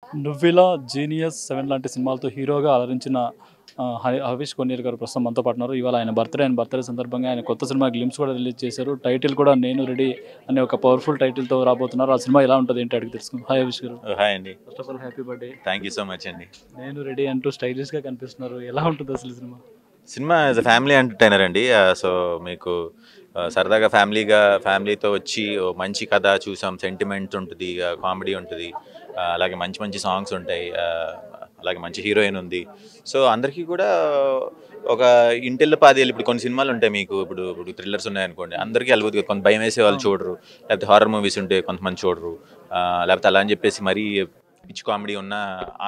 'నువ్విలా', 'జీనియస్', 7 లాంటి సినిమాలతో హీరోగా అలరించిన హరీష్ కొన్నిరు గారు ప్రస్తుతం మనతో పాటు ఉన్నారు. ఇవాళ ఆయన బర్త్‌డే సందర్భంగా ఆయన కొత్త సినిమా 'గ్లిమ్స్' కూడా రిలీజ్ చేశారు. టైటిల్ కూడా 'నేను రెడీ' అనే ఒక పవర్‌ఫుల్ టైటిల్‌తో రాబోతున్నారు. ఆ సినిమా ఎలా ఉంటది ఏంటి అడిగి తెలుసుకుందాం. హాయ్ హరీష్ గారు. హాయ్ అండి. First of all happy birthday. Thank you so much అండి. 'నేను రెడీ' అంటూ స్టైలిష్‌గా కనిపిస్తున్నారు. ఎలా ఉంటుంది అసలు ఈ cinema? Cinema as a family entertainer అండి. సో మీకు సరదాగా ఫ్యామిలీతో వచ్చి ఓ మంచి కథ చూసాం, సెంటిమెంట్ ఉంటుంది, కామెడీ ఉంటుంది, అలాగే మంచి మంచి సాంగ్స్ ఉంటాయి, అలాగే మంచి హీరోయిన్ ఉంది. సో అందరికీ కూడా ఒక ఇంటిల్ల పాదేళ్ళు. ఇప్పుడు కొన్ని సినిమాలు ఉంటాయి మీకు, ఇప్పుడు ఇప్పుడు థ్రిల్లర్స్ ఉన్నాయనుకోండి, అందరికీ వెళ్ళబోదు. కొంత భయం వేసే వాళ్ళు చూడరు, లేకపోతే హారర్ మూవీస్ ఉంటే కొంతమంది చూడరు, లేకపోతే అలా అని చెప్పేసి మరీ పిచ్ కామెడీ ఉన్న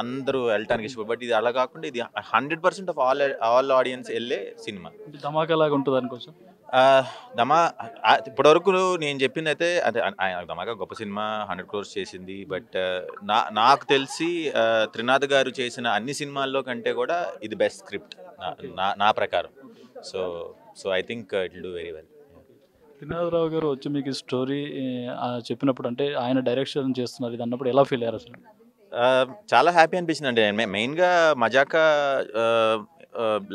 అందరూ వెళ్ళటానికి ఇష్టపడు. బట్ ఇది అలా కాకుండా ఇది 100% ఆఫ్ ఆల్ ఆడియన్స్ వెళ్ళే సినిమా. ధమాకా లాగా ఉంటుంది అనుకోవచ్చు. దమా ఇప్పటివరకు నేను చెప్పింది అయితే అంటే ధమాకా గొప్ప సినిమా, 100 crores చేసింది. బట్ నాకు తెలిసి త్రినాథ్ గారు చేసిన అన్ని సినిమాల్లో కంటే కూడా ఇది బెస్ట్ స్క్రిప్ట్ నా ప్రకారం. So so I think it will do very well. Trinatha Rao గారు వచ్చి మీకు చెప్పినప్పుడు అంటే ఆయన డైరెక్షన్ చేస్తున్నారు ఇది అన్నప్పుడు ఎలా ఫీల్ అయ్యారు అసలు? చాలా హ్యాపీ అనిపించింది అండి. మెయిన్గా మజాకా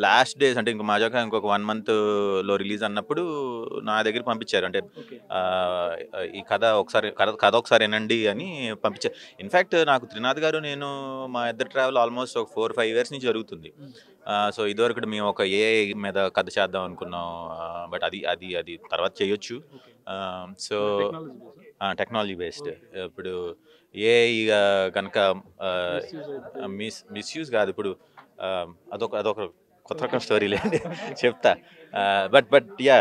లాస్ట్ డేస్, అంటే ఇంక మజాకా ఇంకొక 1 monthలో రిలీజ్ అన్నప్పుడు నా దగ్గరికి పంపించారు. అంటే ఈ కథ ఒకసారి వినండి అని పంపించారు. ఇన్ఫ్యాక్ట్ నాకు త్రినాథ్ గారు నేను మా ఇద్దరు ట్రావెల్ ఆల్మోస్ట్ ఒక 4-5 years నుంచి జరుగుతుంది. సో ఇదివరకు మేము ఒక ఏఐ మీద కథ చేద్దాం అనుకున్నాం, బట్ అది తర్వాత చేయొచ్చు. So technology based. ఇప్పుడు ఏఐ కనుక మిస్యూజ్ కాదు, ఇప్పుడు అదొక కొత్త రకం స్టోరీ లేండి, చెప్తా. బట్ యా,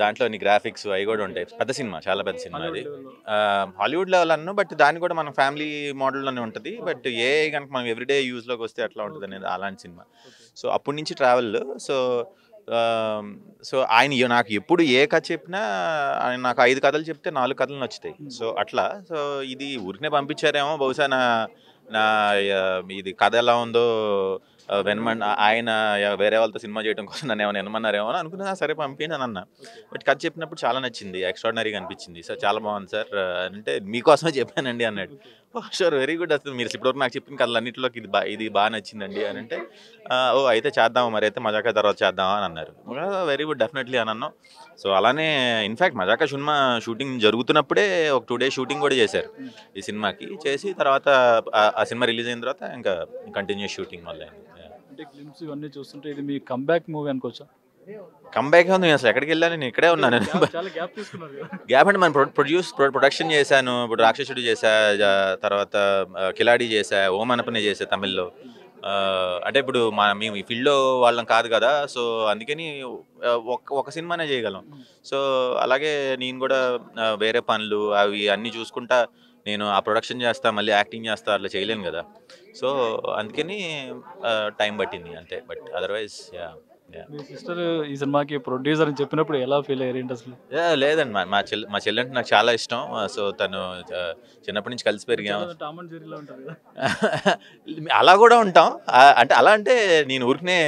దాంట్లో గ్రాఫిక్స్ అవి కూడా ఉంటాయి. పెద్ద సినిమా, చాలా పెద్ద సినిమా అది. హాలీవుడ్ లెవెల్ అన్ను, బట్ దాన్ని కూడా మనం ఫ్యామిలీ మోడల్లోనే ఉంటుంది. బట్ ఏ కనుక మనం ఎవ్రీడే యూజ్లోకి వస్తే ఎట్లా ఉంటుంది అనేది అలాంటి సినిమా. సో అప్పటి నుంచి ట్రావెల్. సో ఆయన నాకు ఎప్పుడు ఏ కథ చెప్పినా, ఆయన నాకు 5 కథలు చెప్తే 4 కథలు నచ్చుతాయి. సో అట్లా. సో ఇది ఊరికనే పంపించారేమో బహుశా నా ఇది కథ ఎలా ఉందో ఆయన వేరే వాళ్ళతో సినిమా చేయడం కోసం నన్ను ఏమైనా వినమన్నారేమో అని అనుకున్నా. సరే పంపించండి అని అన్నా. బట్ కథ చెప్పినప్పుడు చాలా నచ్చింది, ఎక్స్ట్రాడినరీగా అనిపించింది. సార్ చాలా బాగుంది సార్ అంటే, మీకోసమే చెప్పానండి అన్నాడు. Sure, very good. అసలు మీరు ఇప్పటివరకు నాకు చెప్పిన కథలు అన్నింటిలోకి ఇది బాగా నచ్చిందండి అని అంటే, ఓ అయితే చేద్దాం, మరి అయితే మజాకా తర్వాత చేద్దామా అని అన్నారు. వెరీ గుడ్, డెఫినెట్లీ అని అన్నాం. సో అలానే ఇన్ఫ్యాక్ట్ మజాకా సినిమా షూటింగ్ జరుగుతున్నప్పుడే ఒక 2 days షూటింగ్ కూడా చేశారు ఈ సినిమాకి. చేసి తర్వాత ఆ సినిమా రిలీజ్ అయిన తర్వాత ఇంకా కంటిన్యూస్ షూటింగ్ మళ్ళీ. అంటే గ్లిమ్స్ ఇవన్నీ చూస్తుంటే ఇది మీ కంబ్యాక్ మూవీ అనుకోవచ్చా? కంబ్యాక్ ఉంది. అసలు ఎక్కడికి వెళ్ళాను, నేను ఇక్కడే ఉన్నాను. గ్యాప్ అంటే మనం ప్రొడక్షన్ చేశాను. ఇప్పుడు రాక్షసుడు చేశా, తర్వాత కిలాడి చేశా, ఓం అనపనే చేశా తమిళ్లో. అంటే ఇప్పుడు మేము ఈ ఫీల్డ్లో వాళ్ళం కాదు కదా, సో అందుకని ఒక సినిమానే చేయగలం. సో అలాగే నేను కూడా వేరే పనులు అవి అన్నీ చూసుకుంటా నేను ఆ ప్రొడక్షన్ చేస్తా, మళ్ళీ యాక్టింగ్ చేస్తా, అట్లా చేయలేను కదా. సో అందుకని టైం పట్టింది అంతే. బట్ అదర్వైజ్ మీ సిస్టర్ ఈ సినిమాకి ప్రొడ్యూసర్ అని చెప్పినప్పుడు ఎలా ఫీల్ అయ్యారు ఏంటి అసలు? లేదండి, మా చెల్లి అంటే నాకు చాలా ఇష్టం. సో తను చిన్నప్పటి నుంచి కలిసి పెరిగాము. అలా కూడా ఉంటాం. అంటే అలా అంటే నేను ఊరికనే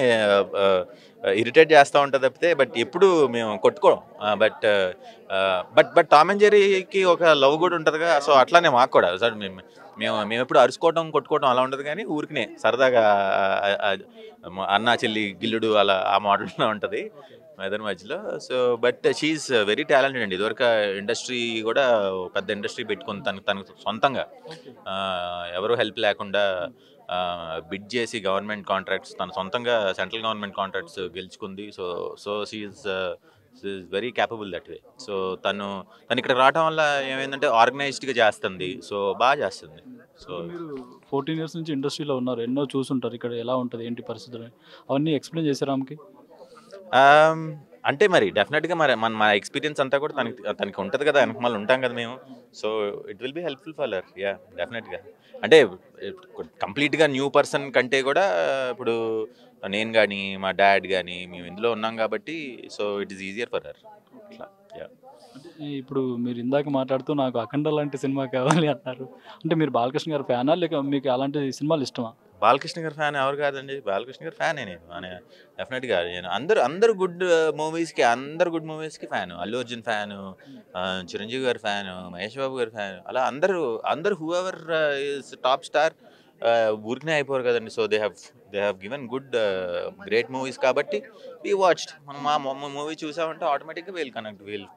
ఇరిటేట్ చేస్తూ ఉంటా తప్పితే, బట్ ఎప్పుడు మేము కొట్టుకోం. బట్ టామ్ అండ్ జెర్రీకి ఒక లవ్ కూడా ఉంటుందిగా. సో అట్లానే మాకు కూడా సార్ మేము ఎప్పుడు అరుచుకోవడం కొట్టుకోవడం అలా ఉండదు, కానీ ఊరికనే సరదాగా అన్నా చెల్లి గిల్లుడు అలా ఆ మోడల్లో ఉంటుంది మా ఇద్దరి మధ్యలో. So but she's very talented అండి. ఇదివరకు ఇండస్ట్రీ కూడా పెద్ద ఇండస్ట్రీ పెట్టుకుని తనకు సొంతంగా ఎవరు హెల్ప్ లేకుండా బిడ్ చేసి గవర్నమెంట్ కాంట్రాక్ట్స్ తన సొంతంగా సెంట్రల్ గవర్నమెంట్ కాంట్రాక్ట్స్ గెలుచుకుంది. So she's very capable that way. So తను ఇక్కడ రావడం వల్ల ఏమైందంటే ఆర్గనైజ్డ్గా చేస్తుంది. సో బాగా చేస్తుంది. సో మీరు 14 years నుంచి ఇండస్ట్రీలో ఉన్నారు, ఎన్నో చూసుంటారు ఇక్కడ ఎలా ఉంటుంది ఏంటి పరిస్థితులు అవన్నీ ఎక్స్ప్లెయిన్ చేశారు ఆమెకి? అంటే మరి డెఫినెట్గా మరి మన ఎక్స్పీరియన్స్ అంతా కూడా తనకి ఉంటుంది కదా, వెనకమాల ఉంటాం కదా మేము. So it will be helpful for her. Yeah, డెఫినెట్గా. అంటే కంప్లీట్గా న్యూ పర్సన్ కంటే కూడా ఇప్పుడు నేను కానీ మా డాడ్ కానీ మేము ఇందులో ఉన్నాం కాబట్టి, so it is easier for her. అట్లా. యా. అంటే ఇప్పుడు మీరు ఇందాక మాట్లాడుతూ నాకు అఖండ లాంటి సినిమా కావాలి అన్నారు. అంటే మీరు బాలకృష్ణ గారి ఫ్యానా లేక మీకు అలాంటి సినిమాలు ఇష్టమా? బాలకృష్ణ గారి ఫ్యాన్ ఎవరు కాదండి, బాలకృష్ణ గారి ఫ్యానే నేను డెఫినెట్గా. నేను అందరు గుడ్ మూవీస్కి ఫ్యాను. అల్లు అర్జున్ ఫ్యాను, చిరంజీవి గారి ఫ్యాను, మహేష్ బాబు గారి ఫ్యాను, అలా అందరు who ever is top star ఊరికనే అయిపోరు కదండి. So they have given good great movies కాబట్టి వీ వాచ్డ్. మనం మా మూవీ చూసామంటే ఆటోమేటిక్గా we'll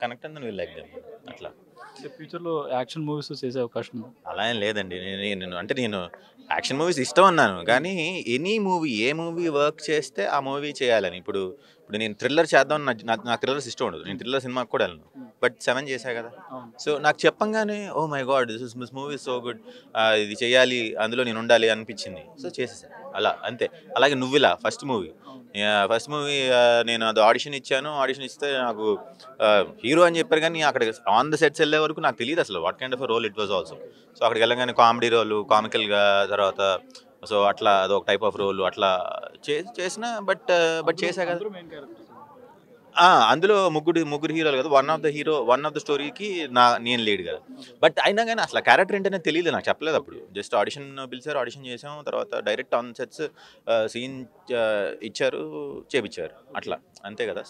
connect and we'll like them అట్లా. ఫ్యూచర్లో యాక్షన్ మూవీస్ చేసే అవకాశం ఉంది. అలా ఏం లేదండి. నేను యాక్షన్ మూవీస్ ఇష్టం అన్నాను కానీ ఎనీ మూవీ, ఏ మూవీ వర్క్ చేస్తే ఆ మూవీ చేయాలని. ఇప్పుడు నేను థ్రిల్లర్ చేద్దాం, నాకు థ్రిల్లర్స్ ఇష్టం ఉండదు, నేను థ్రిల్లర్ సినిమాకి కూడా వెళ్ళను. బట్ 7 చేశా కదా. సో నాకు చెప్పంగానే oh my God this movie so good, ఇది చేయాలి, అందులో నేను ఉండాలి అనిపించింది. సో చేసేసాను అలా, అంతే. అలాగే నువ్విలా ఫస్ట్ మూవీ నేను అది ఆడిషన్ ఇచ్చాను. ఆడిషన్ ఇస్తే నాకు హీరో అని చెప్పారు కానీ అక్కడ ఆన్ ద సెట్స్ వెళ్ళే వరకు నాకు తెలియదు అసలు what kind of role it was also. So అక్కడికి వెళ్ళగానే కామెడీ రోలు, కామికల్గా, తర్వాత సో అట్లా అదొక టైప్ ఆఫ్ రోల్ అట్లా చేసిన. బట్ చేశా కదా. అందులో ముగ్గురు హీరోలు కదా, వన్ ఆఫ్ ద స్టోరీకి నేను లీడ్ కదా. బట్ అయినా కానీ అసలు క్యారెక్టర్ ఏంటనే తెలియదు, నాకు చెప్పలేదు అప్పుడు. జస్ట్ ఆడిషన్ పిలిచారు, ఆడిషన్ చేసాం, తర్వాత డైరెక్ట్ ఆన్ సెట్స్ సీన్ ఇచ్చారు, చేపించారు, అట్లా అంతే కదా.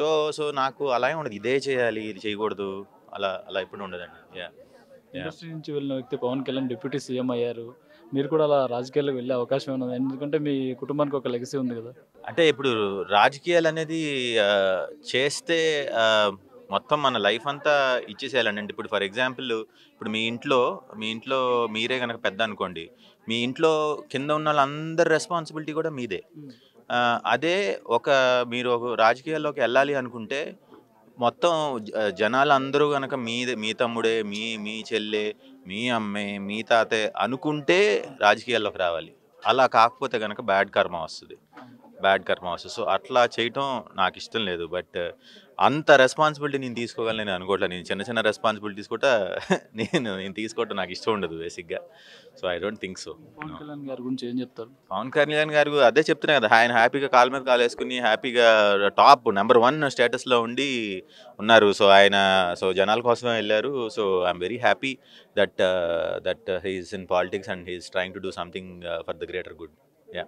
సో నాకు అలా ఉండదు, ఇదే చేయాలి, ఇది చేయకూడదు, అలా ఎప్పుడు ఉండదండి. ఇండస్ట్రీ నుంచి వెళ్ళిన వ్యక్తి పవన్ కళ్యాణ్ డిప్యూటీ సీఎం అయ్యారు. మీరు కూడా అలా రాజకీయాల్లో వెళ్ళే అవకాశం ఉన్నది, ఎందుకంటే మీ కుటుంబానికి ఒక లెగసీ ఉంది కదా. అంటే ఇప్పుడు రాజకీయాలు అనేది చేస్తే మొత్తం మన లైఫ్ అంతా ఇచ్చేసేయాలండి. అంటే ఇప్పుడు ఫర్ ఎగ్జాంపుల్, ఇప్పుడు మీ ఇంట్లో మీరే కనుక పెద్ద అనుకోండి, మీ ఇంట్లో కింద ఉన్న వాళ్ళందరి రెస్పాన్సిబిలిటీ కూడా మీదే. అదే మీరు ఒక రాజకీయాల్లోకి వెళ్ళాలి అనుకుంటే మొత్తం జనాలందరూ కనుక మీ తమ్ముడే, మీ చెల్లె, మీ అమ్మే, మీ తాతే అనుకుంటే రాజకీయాల్లోకి రావాలి. అలా కాకపోతే కనుక బ్యాడ్ కర్మ వస్తుంది. సో అట్లా చేయటం నాకు ఇష్టం లేదు. బట్ అంత రెస్పాన్సిబిలిటీ నేను తీసుకోగలను నేను అనుకోవట్లేదు. నేను చిన్న రెస్పాన్సిబిలిటీస్ కూడా నేను తీసుకోవటం నాకు ఇష్టం ఉండదు బేసిక్గా. So I don't think so. Pavan Kalyan గారి గురించి ఏం చెప్తారు? పవన్ కళ్యాణ్ గారు అదే చెప్తున్నా కదా, ఆయన హ్యాపీగా కాలు మీద కాలు వేసుకుని హ్యాపీగా టాప్ నెంబర్ 1 స్టేటస్లో ఉండి ఉన్నారు. సో జనాల కోసమే వెళ్ళారు. So I'm very happy that he's in politics and he's trying to do something for the greater good. Yeah,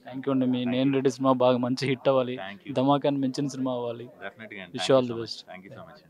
thank you అండి. మీ నేను రెడ్డి సినిమా బాగా మంచి హిట్ అవ్వాలి, థ్యాంక్ యూ. ధమాకాన్ని మించిన సినిమా అవ్వాలి. డెఫినెట్గా. Wish all the best. Thank you so much.